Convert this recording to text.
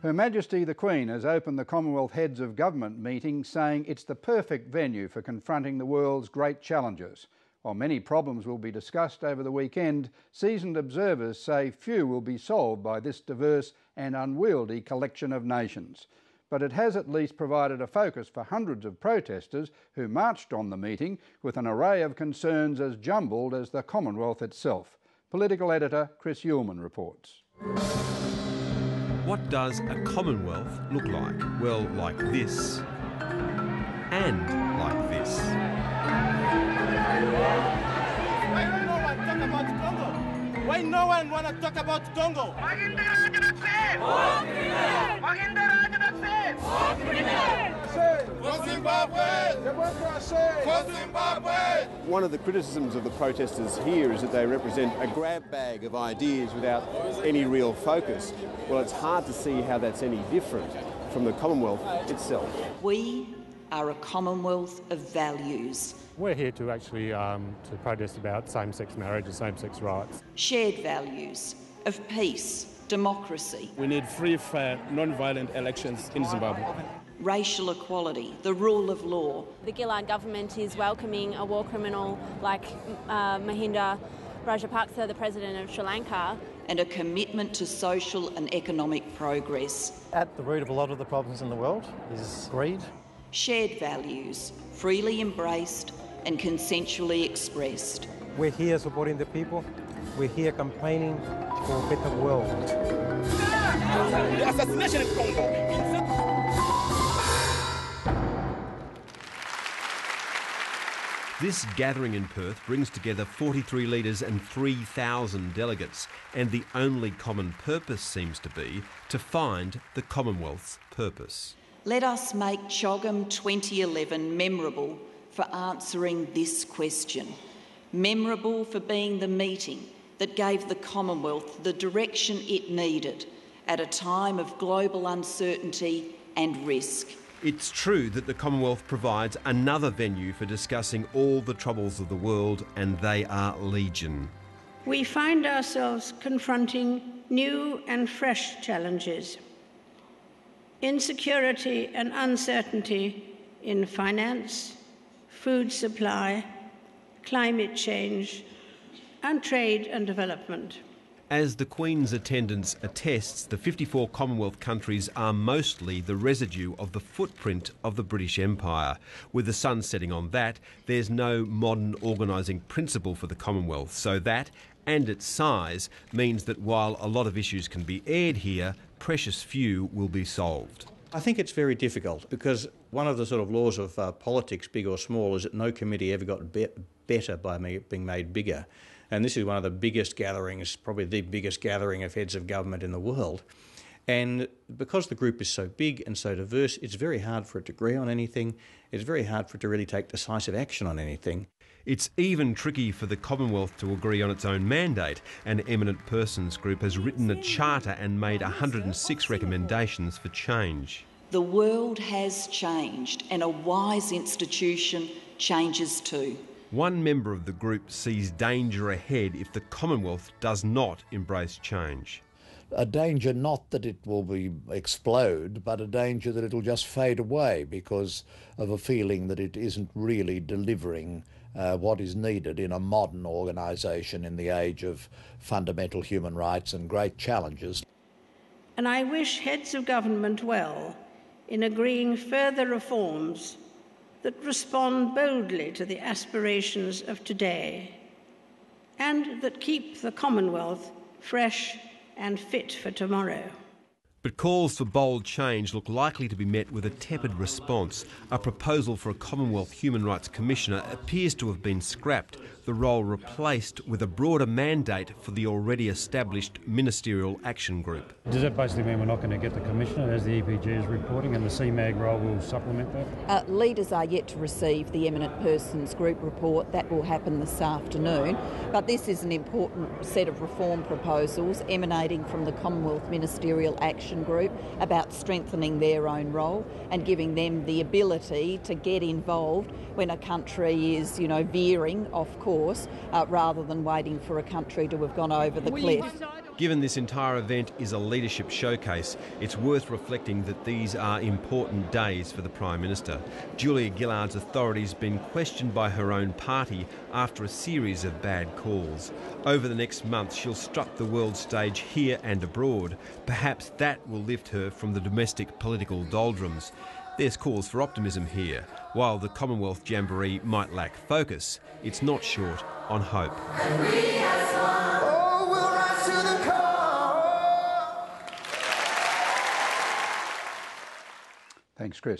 Her Majesty the Queen has opened the Commonwealth Heads of Government meeting saying it's the perfect venue for confronting the world's great challenges. While many problems will be discussed over the weekend, seasoned observers say few will be solved by this diverse and unwieldy collection of nations. But it has at least provided a focus for hundreds of protesters who marched on the meeting with an array of concerns as jumbled as the Commonwealth itself. Political editor Chris Uhlmann reports. What does a Commonwealth look like? Well, like this and like this. Why no one want to talk about Congo? One of the criticisms of the protesters here is that they represent a grab bag of ideas without any real focus. Well, it's hard to see how that's any different from the Commonwealth itself. We are a Commonwealth of values. We're here to actually to protest about same-sex marriage and same-sex rights. Shared values of peace, democracy. We need free, fair, non-violent elections in Zimbabwe. Racial equality, the rule of law. The Gillard government is welcoming a war criminal like Mahinda Rajapaksa, the President of Sri Lanka. And a commitment to social and economic progress. At the root of a lot of the problems in the world is greed. Shared values, freely embraced and consensually expressed. We're here supporting the people. We're here campaigning for a better world. The assassination in Congo. This gathering in Perth brings together 43 leaders and 3,000 delegates, and the only common purpose seems to be to find the Commonwealth's purpose. Let us make CHOGM 2011 memorable for answering this question. Memorable for being the meeting that gave the Commonwealth the direction it needed at a time of global uncertainty and risk. It's true that the Commonwealth provides another venue for discussing all the troubles of the world, and they are legion. We find ourselves confronting new and fresh challenges. Insecurity and uncertainty in finance, food supply, climate change, and trade and development. As the Queen's attendance attests, the 54 Commonwealth countries are mostly the residue of the footprint of the British Empire. With the sun setting on that, there's no modern organising principle for the Commonwealth, so that, and its size, means that while a lot of issues can be aired here, precious few will be solved. I think it's very difficult because one of the sort of laws of politics, big or small, is that no committee ever got better by being made bigger. And this is one of the biggest gatherings, probably the biggest gathering of heads of government in the world. And because the group is so big and so diverse, it's very hard for it to agree on anything. It's very hard for it to really take decisive action on anything. It's even tricky for the Commonwealth to agree on its own mandate. An eminent persons group has written a charter and made 106 recommendations for change. The world has changed, and a wise institution changes too. One member of the group sees danger ahead if the Commonwealth does not embrace change. A danger not that it will explode, but a danger that it'll just fade away because of a feeling that it isn't really delivering what is needed in a modern organisation in the age of fundamental human rights and great challenges. And I wish heads of government well in agreeing further reforms that respond boldly to the aspirations of today and that keep the Commonwealth fresh and fit for tomorrow. But calls for bold change look likely to be met with a tepid response. A proposal for a Commonwealth Human Rights Commissioner appears to have been scrapped, the role replaced with a broader mandate for the already established Ministerial Action Group. Does that basically mean we're not going to get the Commissioner, as the EPG is reporting, and the CMAG role will supplement that? Leaders are yet to receive the Eminent Persons Group report. That will happen this afternoon. But this is an important set of reform proposals emanating from the Commonwealth Ministerial Action Group about strengthening their own role and giving them the ability to get involved when a country is, veering off course, rather than waiting for a country to have gone over the cliff. Given this entire event is a leadership showcase, it's worth reflecting that these are important days for the Prime Minister. Julia Gillard's authority's been questioned by her own party after a series of bad calls. Over the next month, she'll strut the world stage here and abroad. Perhaps that will lift her from the domestic political doldrums. There's cause for optimism here. While the Commonwealth Jamboree might lack focus, it's not short on hope. Thanks, Chris.